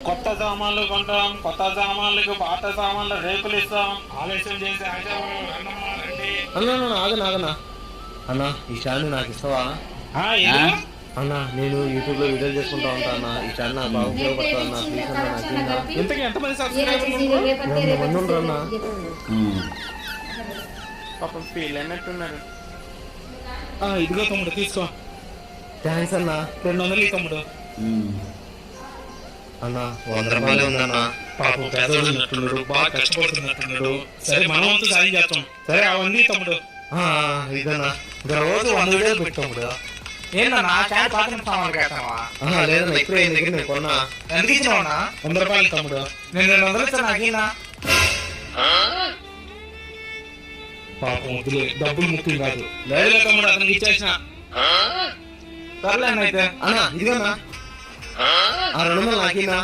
కొత్త సామాన్లు కొంటాం, కొత్త సామాన్లకు పాత సామాన్లు రేపులు ఇస్తాం. ఆలస్యం చేసి అన్నా ఆగనా అన్నా, ఈ ఛానల్ నాకు ఇస్తావా? అన్నా నేను యూట్యూబ్ లో వీడియోలు చేసుకుంటా ఉంటా అన్న. ఈ ఛానల్ నాకు బాగా ఉపయోగపడుతుంది అన్న. ప్లీజ్ అన్న నాకు ఇంతకీ ఎంతమంది సబ్స్క్రైబర్లు అన్నా. పాపం ఫీల్ అయినట్టున్నారు. ఇదిగో తమ్ముడు తీసుకో. థ్యాంక్స్ అన్నా. 200 తమ్ముడు. అన్నా 100 రూపాయలు ఉందన్నా. పాపం పేదోడు ఉన్నట్టున్నాడు, బాగా కష్టపడుతున్నట్టున్నాడు. సరే మనం అంతా సాయం చేస్తాం. సరే అవన్నీ తమ్ముడు. ఇదన్నా రోజు 100 వీడియోలు పెట్టాముడు. ఏంటన్నా చాయ్ పాత్ర సామాన్లు కట్టావా? లేదన్నా ఇప్పుడే దగ్గర నేను కొన్నా. ఎందుకు ఇచ్చినావన్నా? 100 రూపాయలు తమ్ముడు. నేను 200 ఇస్తాను. నాకేనా పాపం వద్దులే, డబ్బులు ముఖ్యం కాదు. లేదు తమ్ముడు, అతనికి ఇచ్చేసిన. సర్లే అయితే అన్నా ఇదిగోన్నా 200 నాకేనా?